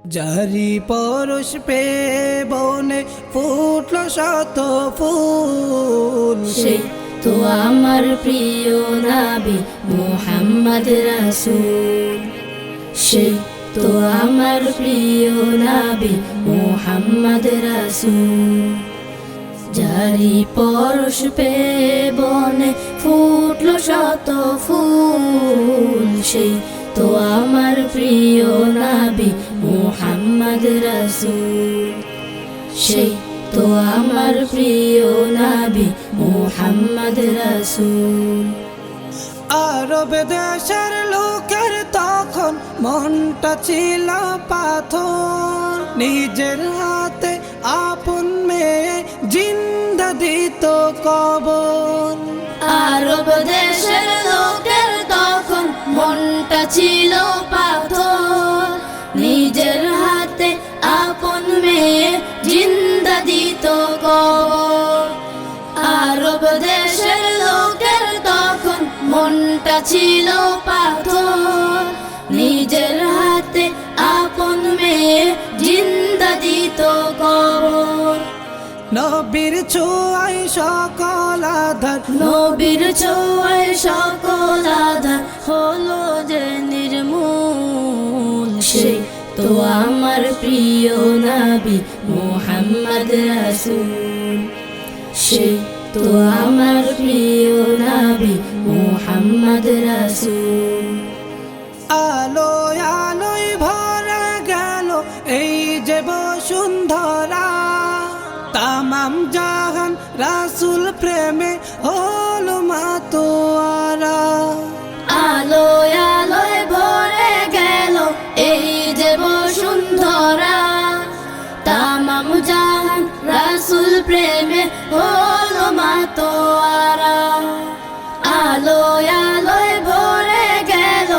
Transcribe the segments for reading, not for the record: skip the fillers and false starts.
যারি পরশ pay বনে ফুটলো শত ফুল, সেই তো আমার প্রিয় নবী মুহাম্মদ রাসূল। সেই তো আমার প্রিয় নবী মুহাম্মদ রাসূল। যারি পরশ পে বনে ফুটলো শত ফুল, সেই তো আমার প্রিয় নবী মুহাম্মদ রাসূল। সেই তো আমার প্রিয় নবী মুহাম্মদ রাসূল। আরব দেশের লোকের তখন মনটা ছিল পাথর, নিজের হাতে আপন মেয়ে জিন্দা দিত কবর। আরব দেশের লোকের তখন মনটা ছিল পাথর, নিজের হাতে আপন মেয়ে জিন্দা দিত কবর। আরব দেশের লোকের তখন মনটা ছিল পাথর, নিজের হাতে আপন মেয়ে জিন্দা দিত কবর। নবীর ছোঁয়ায় সকল আধার, নবীর ছোঁয়ায় সকল আধার হলো যে নির্মূল। সেই তো আমার প্রিয় নবী মুহাম্মদ রাসূল। সেই তো আমার প্রিয় নবী মুহাম্মদ রাসূল। আলোয় আলোয় ভরা গেল এই যে বসুন্ধরা, তামাম জাহান রাসূল প্রেমে হলো মাতোয়ারা। আলোয় আলোয় ভরে গেল এই যে বসুন্ধরা, তামাম জাহান রাসূল প্রেমে হলো মাতোয়ারা। আলোয় আলোয় ভরে গেল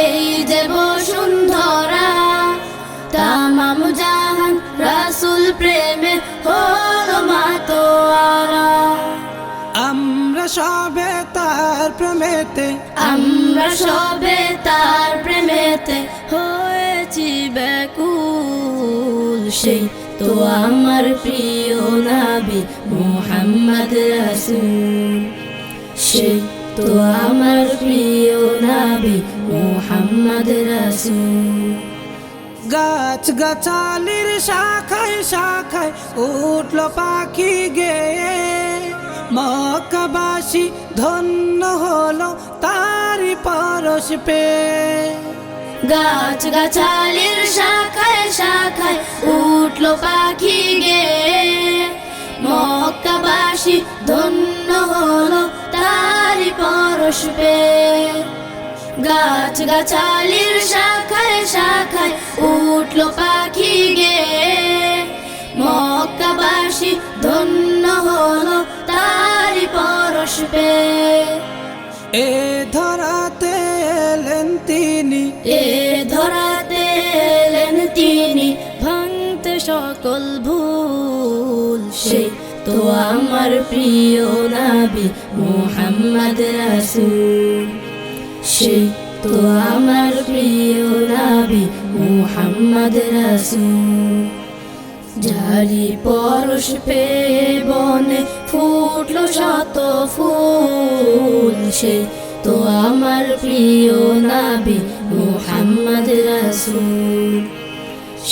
এই যে বসুন্ধরা, তামাম জাহান রাসূল প্রেমে হলো মাতোয়ারা। আমরা সবে তার প্রেমেতে, আমরা সবে তার প্রেমেতে হয়েছি ব্যাকুল। সেই তো আমার প্রিয় নবী মুহাম্মদ রাসূল। সেই তো আমার প্রিয় নবী মুহাম্মদ রাসূল। গাছ গাছালির শাখায় শাখায় উঠলো পাখি গেয়ে, মক্কাবাসী ধন্য হলো তারি পরশ পেয়ে। গাছ গাছালির শাখায় শাখায় উঠলো পাখি গেয়ে, মক্কাবাসী ধন্য হলো তারি পরশ পেয়ে। গাছ গাছালির শাখায় শাখায় উঠলো পাখি গেয়ে, মক্কাবাসী ধন্য হলো তারি পরশ পেয়ে। এ ধরাতে এলেন তিনি, এ ধরাতে এলেন তিনি ভাঙতে সকল ভুল। সেই তো আমার প্রিয় নবী মুহাম্মদ রাসূল। সেই তো আমার প্রিয় নবী মুহাম্মদ রাসূল। যারি পরশ পে বনে ফুটলো শত ফুল, সেই তো আমার প্রিয় নবী মুহাম্মদ রাসূল।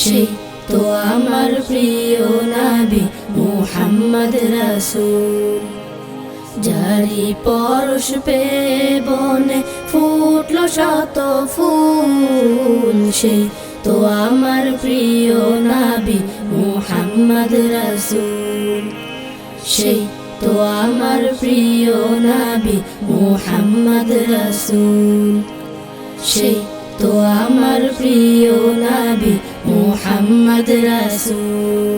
সেই তো আমার প্রিয় নবী মুহাম্মদ রাসূল। যারি পরশ পে বনে ফুটলো শত ফুল, সেই তো আমার প্রিয় নবী মুহাম্মদ রাসূল। সেই তো আমার প্রিয় নবী মুহাম্মদ রাসূল। সেই তো আমার প্রিয় নবী মুহাম্মদ রাসূল।